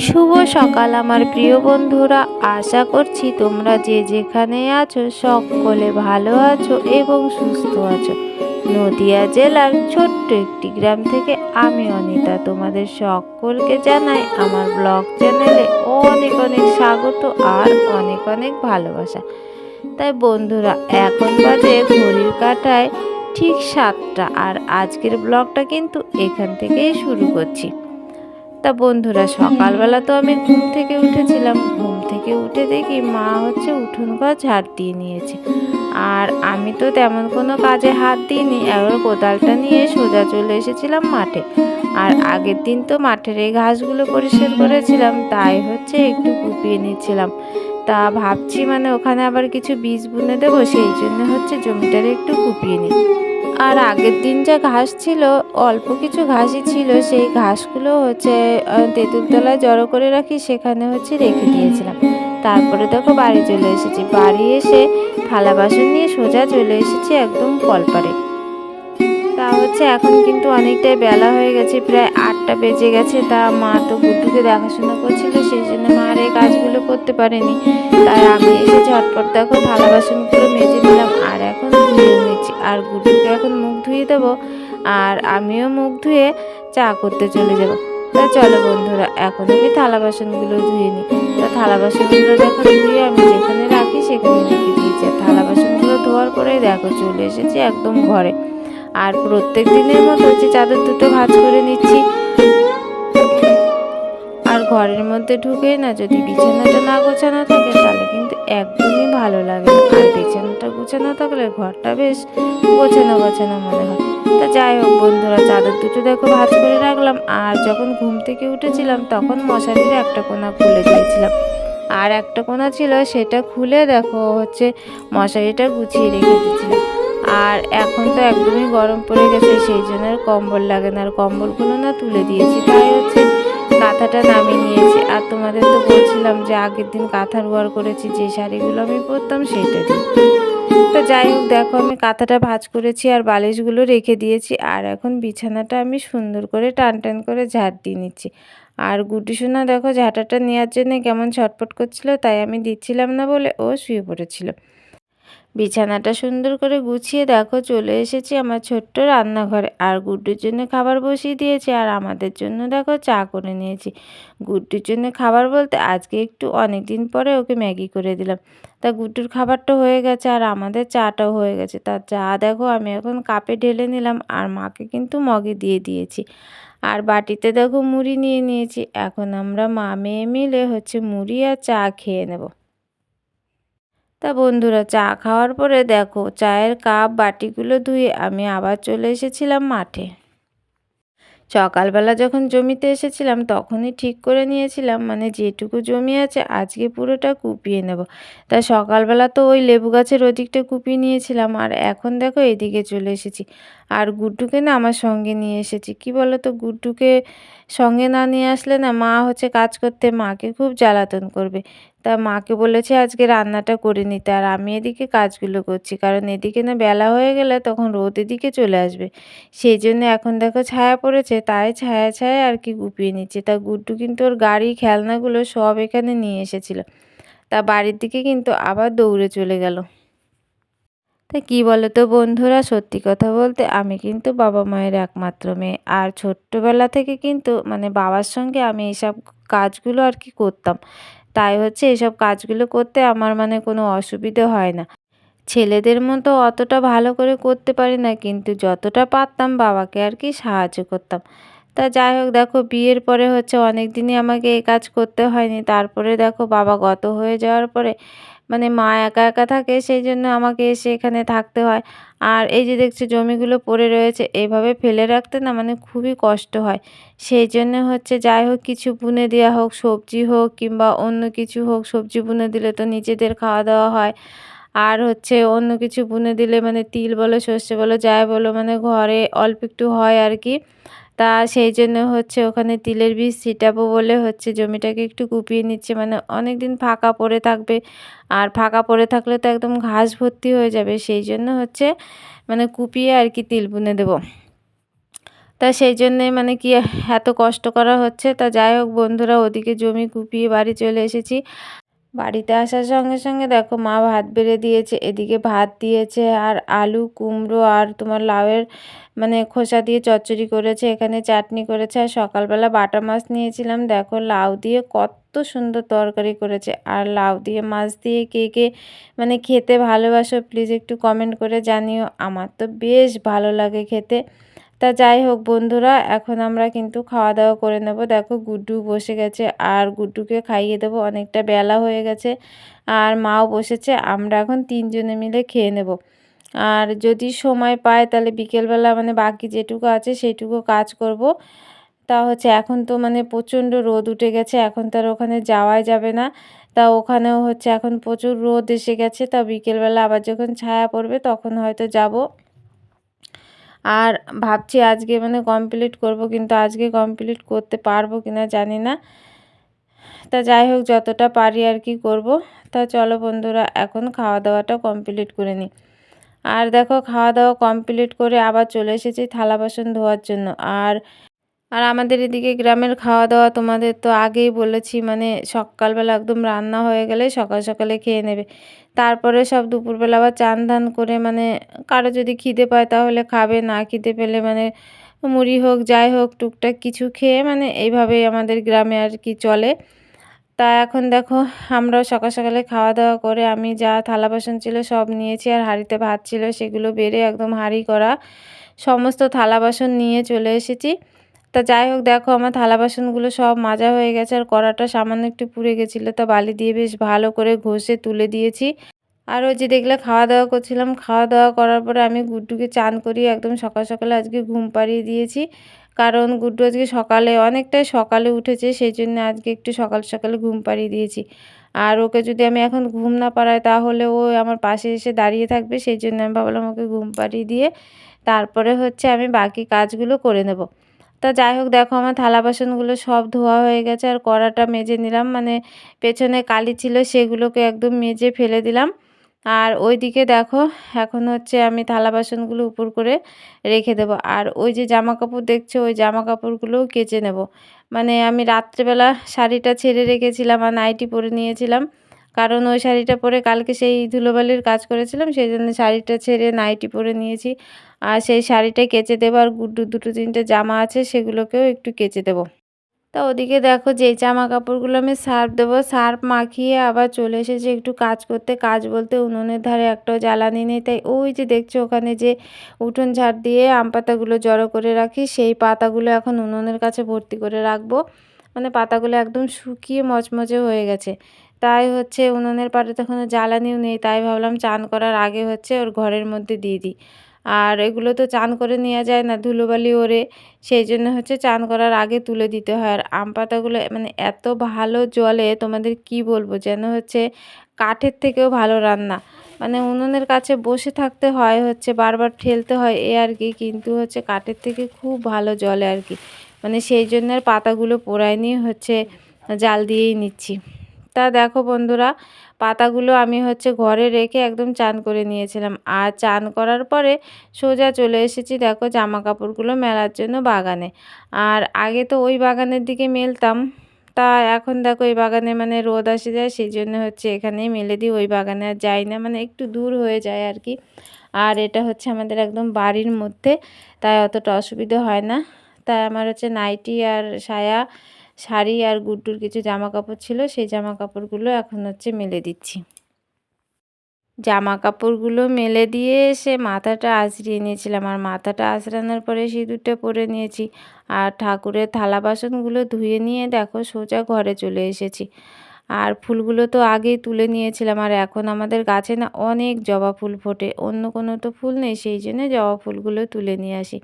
শুভ সকাল আমার প্রিয় বন্ধুরা, আশা করছি তোমরা যে যেখানে আছো সকলে ভালো আছো এবং সুস্থ আছো। নদিয়া জেলার ছোট্ট একটি গ্রাম থেকে আমি অনিতা তোমাদের সকলকে জানাই আমার ব্লগ চ্যানেলে অনেক অনেক স্বাগত আর অনেক অনেক ভালোবাসা। তাই বন্ধুরা, এখন বাজে ঘড়ির কাঁটায় ঠিক 7টা, আর আজকের ব্লগটা কিন্তু এখান থেকেই শুরু করছি। তা বন্ধুরা, সকালবেলা তো আমি ঘুম থেকে উঠেছিলাম। ঘুম থেকে উঠে দেখি মা হচ্ছে উঠোন ঘর ঝাড় দিয়ে নিয়েছে, আর আমি তো তেমন কোনো কাজে হাত দিইনি। এবার কোদালটা নিয়ে সোজা চলে এসেছিলাম মাঠে। আর আগের দিন তো মাঠের এই ঘাসগুলো পরিষ্কার করেছিলাম, তাই হচ্ছে একটু কুপিয়ে নিচ্ছিলাম। তা ভাবছি ওখানে আবার কিছু বীজ বুনে দেবো, সেই জন্য হচ্ছে জমিটারে একটু কুপিয়ে নিই। আর আগের দিন যা ঘাস ছিল, অল্প কিছু ঘাসই ছিল, সেই ঘাসগুলো হচ্ছে তেঁতুল তলায় জড়ো করে রাখি, সেখানে হচ্ছে রেখে দিয়েছিলাম। তারপরে দেখো বাড়ি চলে এসেছি। বাড়ি এসে থালা বাসন নিয়ে সোজা চলে এসেছি একদম কলপারে। তা হচ্ছে এখন কিন্তু অনেকটাই বেলা হয়ে গেছে, প্রায় 8টা বেজে গেছে। তা মা তো গুড্ডুকে দেখাশোনা করছিল, সেই জন্য মা আর এই কাজগুলো করতে পারেনি। তাই আমি এসে ঝটপট দেখো থালা বাসনগুলো মেজে নিলাম, আর এখন ধুয়ে নিচ্ছি। আর গুড্ডুকে এখন মুখ ধুয়ে দেবো, আর আমিও মুখ ধুয়ে চা করতে চলে যাব। তা চলো বন্ধুরা, এখন আমি থালা বাসনগুলো ধুয়ে নিই। তা থালা বাসনগুলো দেখো ধুয়ে আমি যেখানে রাখি সেখানে রেখে দিয়েছি। আর থালা বাসনগুলো ধোয়ার পরে দেখো চলে এসেছি একদম ঘরে। আর প্রত্যেক দিনের মতো হচ্ছে চাদর দুটো ভাঁজ করে নিচ্ছি। আর ঘরের মধ্যে ঢুকে না যদি বিছানাটা না গোছানো থাকে তাহলে কিন্তু একদমই ভালো লাগে না। আর বিছানাটা গোছানো থাকলে ঘরটা বেশ গোছানো গোছানো মনে হয়। তা যাই হোক বন্ধুরা, চাদর দুটো দেখো ভাঁজ করে রাখলাম। আর যখন ঘুম থেকে উঠেছিলাম তখন মশারির একটা কোণা খুলে দিয়েছিলাম, আর একটা কোণা ছিল সেটা খুলে দেখো হচ্ছে মশারিটা গুছিয়ে রেখে দিয়েছিলাম। আর এখন তো একদমই গরম পড়ে গেছে, সেই জন্য আর কম্বল লাগে না। আর কম্বলগুলো না তুলে দিয়েছি, তাই হচ্ছে কাঁথাটা নামিয়ে নিয়েছি। আর তোমাদের তো বলছিলাম যে আগের দিন কাঁথা রোয়ার করেছি, যে শাড়িগুলো আমি পরতাম সেইটা দিয়ে। তো যাই হোক দেখো আমি কাঁথাটা ভাঁজ করেছি আর বালিশগুলো রেখে দিয়েছি। আর এখন বিছানাটা আমি সুন্দর করে টান টান করে ঝাড় দিয়ে নিচ্ছি। আর গুড্ডি সোনা দেখো ঝাঁটাটা নেওয়ার জন্য কেমন ছটফট করছিল, তাই আমি দিচ্ছিলাম না বলে ও শুয়ে পড়েছিল। বিছানাটা সুন্দর করে গুছিয়ে দেখো চলে এসেছি আমার ছোট্ট রান্নাঘরে। আর গুড্ডুর জন্য খাবার বসিয়ে দিয়েছি, আর আমাদের জন্য দেখো চা করে নিয়েছি। গুড্ডুর জন্য খাবার বলতে আজকে একটু অনেক দিন পরে ওকে ম্যাগি করে দিলাম। তা গুড্ডুর খাবারটা হয়ে গেছে আর আমাদের চাটাও হয়ে গেছে। তা চা দেখো আমি এখন কাপে ঢেলে নিলাম, আর মাকে কিন্তু মগে দিয়ে দিয়েছি। আর বাটিতে দেখো মুড়ি নিয়ে নিয়েছি। এখন আমরা মা মেয়ে মিলে হচ্ছে মুড়ি আর চা খেয়ে নেব। তা বন্ধুরা, চা খাওয়ার পরে দেখো চায়ের কাপ বাটিগুলো ধুয়ে আমি আবার চলে এসেছিলাম মাঠে। সকালবেলা যখন জমিতে এসেছিলাম তখনই ঠিক করে নিয়েছিলাম যেটুকু জমি আছে আজকে পুরোটা কুপিয়ে নেব। তা সকালবেলা তো ওই লেবু গাছের ওদিকটা কুপিয়ে নিয়েছিলাম, আর এখন দেখো এদিকে চলে এসেছি। আর গুড্ডুকে না আমার সঙ্গে নিয়ে এসেছি। কি বলো তো, গুড্ডুকে সঙ্গে না নিয়ে আসলে না মা হচ্ছে কাজ করতে মাকে খুব জ্বালাতন করবে। তা মাকে বলেছে আজকে রান্নাটা করে নিতে, আর আমি এদিকে কাজগুলো করছি, কারণ এদিকে না বেলা হয়ে গেলে তখন রোদ এদিকে চলে আসবে। সেই জন্য এখন দেখো ছায়া পড়েছে, তাই ছায়া ছায়া আর কি গুপিয়ে নিচ্ছে। তা গুড্ডু কিন্তু ওর গাড়ি খেলনাগুলো সব এখানে নিয়ে এসেছিল। তা বাড়ির দিকে কিন্তু আবার দৌড়ে চলে গেল। তা কি বলো তো বন্ধুরা, সত্যি কথা বলতে আমি কিন্তু বাবা মায়ের একমাত্র মেয়ে। আর ছোট্টবেলা থেকে কিন্তু বাবার সঙ্গে আমি এইসব কাজগুলো আর কি করতাম। তাই হচ্ছে এসব কাজগুলো করতে আমার কোনো অসুবিধে হয় না। ছেলেদের মতো অতটা ভালো করে করতে পারি না, কিন্তু যতটা পারতাম বাবাকে আর কি সাহায্য করতাম। তা যাই হোক দেখো বিয়ের পরে হচ্ছে অনেক দিনই আমাকে এই কাজ করতে হয়নি। তারপরে দেখো বাবা গত হয়ে যাওয়ার পরে মা একা একা থাকে, সেই জন্য আমাকে এসে এখানে থাকতে হয়। আর এই যে দেখছো জমিগুলো পড়ে রয়েছে, এইভাবে ফেলে রাখতে না খুবই কষ্ট হয়। সেই জন্য হচ্ছে যাই হোক কিছু বুনে দেওয়া হোক, সবজি হোক কিংবা অন্য কিছু হোক, সবজি বুনে দিলে তো নিজেদের খাওয়া দাওয়া হয়। আর হচ্ছে অন্য কিছু বুনে দিলে তিল বলো সর্ষে বলো যাই বলো ঘরে অল্প একটু হয় আর কি। তা সেই জন্য হচ্ছে ওখানে তিলের বীজ ছিটাবো বলে হচ্ছে জমিটাকে একটু কুপিয়ে নিচ্ছে, অনেক দিন ফাঁকা পড়ে থাকবে। আর ফাঁকা পড়ে থাকলে তো একদম ঘাস ভর্তি হয়ে যাবে, সেই জন্য হচ্ছে কুপিয়ে আর কি তিল বুনে দেবো। তা সেই জন্যে মানে কি এত কষ্ট করা হচ্ছে। তা যাই হোক বন্ধুরা, ওদিকে জমি কুপিয়ে বাড়ি চলে এসেছি। বাড়িতে আসার সঙ্গে সঙ্গে দেখো মা ভাত বেড়ে দিয়েছে, এদিকে ভাত দিয়েছে আর আলু কুমড়ো আর তোমার লাউয়ের মানে খোসা দিয়ে চচ্চড়ি করেছে, এখানে চাটনি করেছে। আর সকালবেলা বাটা মাছ নিয়েছিলাম, দেখো লাউ দিয়ে কত সুন্দর তরকারি করেছে। আর লাউ দিয়ে মাছ দিয়ে কে কে মানে খেতে ভালোবাসো প্লিজ একটু কমেন্ট করে জানিও, আমার তো বেশ ভালো লাগে খেতে। তা যাই হোক বন্ধুরা, এখন আমরা কিন্তু খাওয়া দাওয়া করে নেব। দেখো গুড্ডু বসে গেছে আর গুড্ডুকে খাইয়ে দেবো, অনেকটা বেলা হয়ে গেছে। আর মাও বসেছে, আমরা এখন তিনজনে মিলে খেয়ে নেব। আর যদি সময় পায় তাহলে বিকেলবেলা মানে বাকি যেটুকু আছে সেইটুকু কাজ করব। তা হচ্ছে এখন তো মানে প্রচণ্ড রোদ উঠে গেছে, এখন তার ওখানে যাওয়াই যাবে না। তা ওখানেও হচ্ছে এখন প্রচুর রোদ এসে গেছে, তা বিকেলবেলা আবার যখন ছায়া পড়বে তখন হয়তো যাব। আর ভাবছি আজকে মানে কমপ্লিট করব, কিন্তু আজকে কমপ্লিট করতে পারবো কিনা জানি না। তা যাই হোক যতটা পারি আর কি করব। তা চলো বন্ধুরা, এখন খাওয়া দাওয়াটা কমপ্লিট করে নিই। আর দেখো খাওয়া দাওয়া কমপ্লিট করে আবার চলে এসেছি থালা বাসন ধোয়ার জন্য। আর আর আমাদের এদিকে গ্রামের খাওয়া দাওয়া তোমাদের তো আগেই বলেছি, মানে সকালবেলা একদম রান্না হয়ে গেলে সকাল সকালে খেয়ে নেবে। তারপরে সব দুপুরবেলা আবার চান ধান করে মানে কারো যদি খিদে পায় তাহলে খাবে, না খিদে পেলে মানে মুড়ি হোক যাই হোক টুকটাক কিছু খেয়ে মানে এইভাবেই আমাদের গ্রামে আর কি চলে। তা এখন দেখো আমরাও সকাল সকালে খাওয়া দাওয়া করে আমি যা থালা বাসন ছিল সব নিয়েছি, আর হাঁড়িতে ভাত ছিল সেগুলো বেড়ে একদম হাঁড়ি করা সমস্ত থালা বাসন নিয়ে চলে এসেছি। তা যাই হোক দেখো আমার থালা বাসনগুলো সব মাজা হয়ে গেছে, আর কড়াটা সামান্য একটু পুড়ে গেছিলো, তা বালি দিয়ে বেশ ভালো করে ঘষে তুলে দিয়েছি। আর ওই যে দেখলে খাওয়া দাওয়া করছিলাম, খাওয়া দাওয়া করার পরে আমি গুড্ডুকে চান করিয়ে একদম সকাল সকালে আজকে ঘুম পাড়িয়ে দিয়েছি। কারণ গুড্ডু আজকে সকালে অনেকটাই সকালে উঠেছে, সেই জন্য আজকে একটু সকাল সকালে ঘুম পাড়িয়ে দিয়েছি। আর ওকে যদি আমি এখন ঘুম না পাড়াই তাহলে ও আমার পাশে এসে দাঁড়িয়ে থাকবে, সেই জন্য আমি ভাবলাম ওকে ঘুম পাড়িয়ে দিয়ে তারপরে হচ্ছে আমি বাকি কাজগুলো করে নেব। তা যাই হোক দেখো আমার থালা বাসনগুলো সব ধোয়া হয়ে গেছে, আর কড়াটা মেজে নিলাম, মানে পেছনে কালি ছিল সেগুলোকে একদম মেজে ফেলে দিলাম। আর ওইদিকে দেখো এখন হচ্ছে আমি থালা বাসনগুলো উপর করে রেখে দেবো। আর ওই যে জামা কাপড় দেখছো ওই জামা কাপড়গুলোও কেচে নেব। মানে আমি রাত্রেবেলা শাড়িটা ছেড়ে রেখেছিলাম আর নাইটি পরে নিয়েছিলাম, কারণ ওই শাড়িটা পরে কালকে সেই ধুলোবালির কাজ করেছিলাম, সেই জন্য শাড়িটা ছেড়ে নাইটি পরে নিয়েছি। আর সেই শাড়িটাই কেচে দেবো, আর গুড্ডুর দুটো তিনটে জামা আছে সেগুলোকেও একটু কেচে দেবো। তা ওদিকে দেখো যেই জামা কাপড়গুলো আমি সার্ফ দেবো, সার্ফ মাখিয়ে আবার চলে এসেছি একটু কাজ করতে। কাজ বলতে উনুনের ধারে একটাও জ্বালানি নেই, তাই ওই যে দেখছো ওখানে যে উঠোন ঝাড় দিয়ে আম পাতাগুলো জড়ো করে রাখি সেই পাতাগুলো এখন উনুনের কাছে ভর্তি করে রাখবো। মানে পাতাগুলো একদম শুকিয়ে মচমচে হয়ে গেছে, তাই হচ্ছে উনুনের পাড়ে তখন জ্বালানিও নেই, তাই ভাবলাম চান করার আগে হচ্ছে ওর ঘরের মধ্যে দিয়ে দিই। আর এগুলো তো চান করে নেওয়া যায় না, ধুলোবালি ওড়ে, সেই জন্য হচ্ছে চান করার আগে তুলে দিতে হয়। আর আম পাতাগুলো মানে এত ভালো জ্বলে তোমাদের কি বলবো, যেন হচ্ছে কাঠের থেকেও ভালো রান্না। মানে উনুনের কাছে বসে থাকতে হয়, হচ্ছে বারবার ঠেলতে হয় এ আর কি, কিন্তু হচ্ছে কাঠের থেকে খুব ভালো জ্বলে আর কি। মানে সেই জন্য আর পাতাগুলো পোড়ায় নিয়ে হচ্ছে জাল দিয়েই নিচ্ছি। তা দেখো বন্ধুরা, পাতাগুলো আমি হচ্ছে ঘরে রেখে একদম চান করে নিয়েছিলাম। আর চান করার পরে সোজা চলে এসেছি দেখো জামা কাপড়গুলো মেলার জন্য বাগানে। আর আগে তো ওই বাগানের দিকে মেলতাম, তা এখন দেখো এই বাগানে মানে রোদ আসে যায়, সেই জন্য হচ্ছে এখানেই মেলে দিই, ওই বাগানে আর যাই না, মানে একটু দূর হয়ে যায় আর কি। আর এটা হচ্ছে আমাদের একদম বাড়ির মধ্যে, তাই অতটা অসুবিধা হয় না। তাই আমার হচ্ছে নাইটি আর সায়া শাড়ি আর গুড্ডুর কিছু জামা কাপড় ছিল, সেই জামা কাপড়গুলো এখন হচ্ছে মেলে দিচ্ছি। জামা কাপড়গুলো মেলে দিয়ে এসে মাথাটা আঁচড়িয়ে নিয়েছিলাম, আর মাথাটা আঁচড়ানোর পরে সিঁদুরটা পরে নিয়েছি। আর ঠাকুরের থালা বাসনগুলো ধুয়ে নিয়ে দেখো সোজা ঘরে চলে এসেছি। আর ফুলগুলো তো আগেই তুলে নিয়েছিলাম, আর এখন আমাদের গাছে না অনেক জবা ফুল ফোটে, অন্য কোনো তো ফুল নেই, সেই জন্য জবা ফুলগুলো তুলে নিয়ে আসি।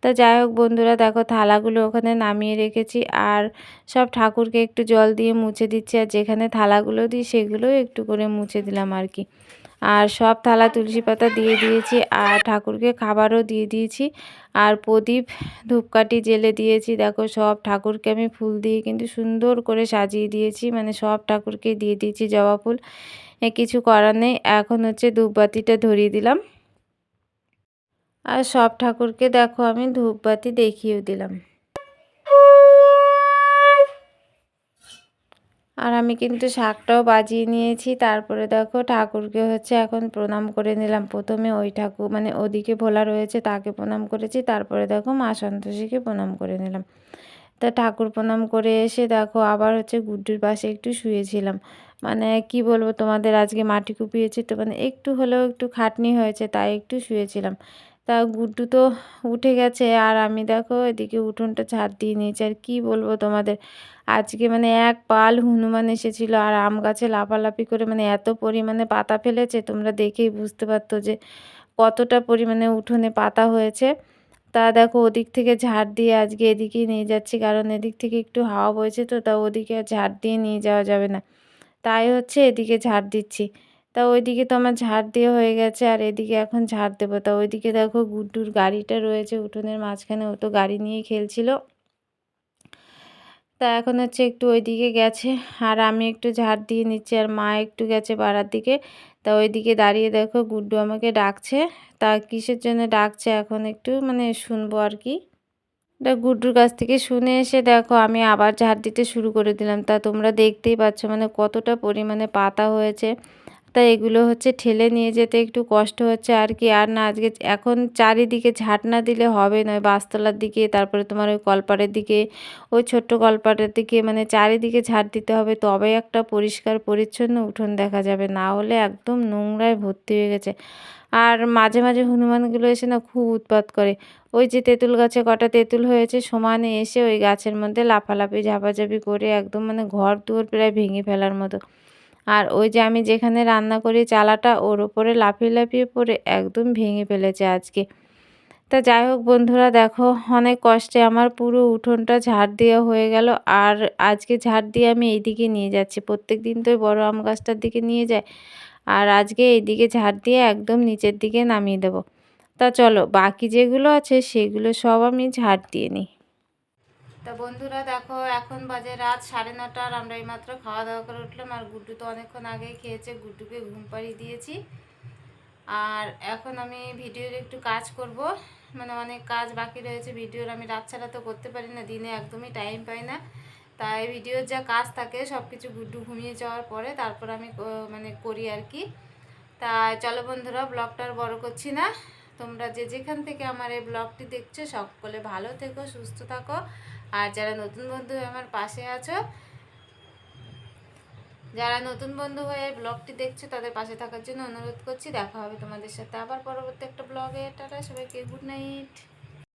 তা যাই হোক বন্ধুরা দেখো থালাগুলো ওখানে নামিয়ে রেখেছি, আর সব ঠাকুরকে একটু জল দিয়ে মুছে দিচ্ছি, আর যেখানে থালাগুলো দিই সেগুলোও একটু করে মুছে দিলাম আর কি। আর সব থালা তুলসী পাতা দিয়ে দিয়েছি, আর ঠাকুরকে খাবারও দিয়ে দিয়েছি, আর প্রদীপ ধূপকাঠি জ্বেলে দিয়েছি। দেখো সব ঠাকুরকে আমি ফুল দিয়ে কিন্তু সুন্দর করে সাজিয়ে দিয়েছি, মানে সব ঠাকুরকে দিয়ে দিয়েছি জবা ফুল। কিছু করার নেই, এখন হচ্ছে ধূপবাতিটা ধরিয়ে দিলাম। আর সব ঠাকুরকে দেখো আমি ধূপবাতি দেখিয়েও দিলাম। আর আমি কিন্তু শাঁখটাও বাজিয়ে নিয়েছি। তারপরে দেখো ঠাকুরকে হচ্ছে এখন প্রণাম করে নিলাম। প্রথমে ওই ঠাকুর মানে ওদিকে ভোলা রয়েছে তাকে প্রণাম করেছি, তারপরে দেখো মা সন্তোষীকে প্রণাম করে নিলাম। তা ঠাকুর প্রণাম করে এসে দেখো আবার হচ্ছে গুড্ডুর পাশে একটু শুয়েছিলাম। মানে কি বলবো তোমাদের, আজকে মাটি কুপিয়েছি তো মানে একটু হলেও একটু খাটনি হয়েছে, তাই একটু শুয়েছিলাম। তা গুড্ডু তো উঠে গেছে আর আমি দেখো এদিকে উঠোনটা ঝাড় দিয়ে নিয়েছি। আর কি বলবো তোমাদের, আজকে মানে এক পাল হনুমান এসেছিলো আর আম গাছে লাফালাফি করে মানে এত পরিমাণে পাতা ফেলেছে, তোমরা দেখেই বুঝতে পারতো যে কতটা পরিমাণে উঠোনে পাতা হয়েছে। তা দেখো ওদিক থেকে ঝাড় দিয়ে আজকে এদিকেই নিয়ে যাচ্ছি, কারণ এদিক থেকে একটু হাওয়া বইছে তো, তা ওদিকে আর ঝাড় দিয়ে নিয়ে যাওয়া যাবে না, তাই হচ্ছে এদিকে ঝাড় দিচ্ছি। তা ওইদিকে তো আমার ঝাড় দিয়ে হয়ে গেছে আর এদিকে এখন ঝাড় দেবো। তা ওইদিকে দেখো গুড্ডুর গাড়িটা রয়েছে উঠোনের মাঝখানে, ও তো গাড়ি নিয়ে খেলছিল। তা এখন হচ্ছে একটু ওইদিকে গেছে আর আমি একটু ঝাড় দিয়ে নিচ্ছি আর মা একটু গেছে পাড়ার দিকে। তা ওইদিকে দাঁড়িয়ে দেখো গুড্ডু আমাকে ডাকছে। তা কিসের জন্য ডাকছে এখন একটু মানে শুনবো আর কি। তা গুড্ডুর কাছ থেকে শুনে এসে দেখো আমি আবার ঝাড় দিতে শুরু করে দিলাম। তা তোমরা দেখতেই পাচ্ছ মানে কতটা পরিমাণে পাতা হয়েছে। তা এগুলো হচ্ছে ঠেলে নিয়ে যেতে একটু কষ্ট হচ্ছে আর কি। আর না আজকে এখন চারিদিকে ঝাঁট না দিলে হবে নয়, বাসতলার দিকে, তারপরে তোমার ওই কলপাড়ের দিকে, ওই ছোট্ট কলপাড়ের দিকে, মানে চারিদিকে ঝাঁট দিতে হবে, তবে একটা পরিষ্কার পরিচ্ছন্ন উঠোন দেখা যাবে, না হলে একদম নোংরায় ভর্তি হয়ে গেছে। আর মাঝে মাঝে হনুমানগুলো এসে না খুব উৎপাত করে। ওই যে তেঁতুল গাছে কটা তেঁতুল হয়েছে সমানে এসে ওই গাছের মধ্যে লাফালাফি ঝাপাঝাপি করে একদম মানে ঘর দুয়ার প্রায় ভেঙে ফেলার মতো। আর ওই যে আমি যেখানে রান্না করি চালাটা, ওর ওপরে লাফিয়ে লাফিয়ে পড়ে একদম ভেঙে ফেলেছে আজকে। তা যাই হোক বন্ধুরা, দেখো অনেক কষ্টে আমার পুরো উঠোনটা ঝাড় দেওয়া হয়ে গেল। আর আজকে ঝাড় দিয়ে আমি এইদিকে নিয়ে যাচ্ছি, প্রত্যেক দিন তো ওই বড় আম গাছটার দিকে নিয়ে যায়, আর আজকে এইদিকে ঝাড় দিয়ে একদম নিচের দিকে নামিয়ে দেবো। তা চলো বাকি যেগুলো আছে সেগুলো সব আমি ঝাড় দিয়ে নিই। তা বন্ধুরা দেখো এখন বাজে রাত 9:30 আর আমরা এইমাত্র খাওয়া দাওয়া করে উঠলাম। আর গুড্ডু তো অনেকক্ষণ আগেই খেয়েছে, গুড্ডুকে ঘুম পাড়িয়ে দিয়েছি। আর এখন আমি ভিডিওর একটু কাজ করব, মানে অনেক কাজ বাকি রয়েছে ভিডিওর। আমি রাত ছাড়া তো করতে পারি না, দিনে একদমই টাইম পাই না, তাই ভিডিওর যা কাজ থাকে সব কিছু গুড্ডু ঘুমিয়ে যাওয়ার পরে তারপর আমি মানে করি আর কি। তা চলো বন্ধুরা, ব্লগটা আর বড় করছি না। তোমরা যে যেখান থেকে আমার এই ব্লগটি দেখছো সকলে ভালো থেকো, সুস্থ থাকো। আর যারা নতুন বন্ধু হয়ে আমার পাশে আছো, যারা নতুন বন্ধু হয়ে ব্লগটি দেখছো তাদের পাশে থাকার জন্য অনুরোধ করছি। দেখা হবে তোমাদের সাথে আবার পরবর্তী একটা ব্লগে। টাটা, সবাইকে গুড নাইট।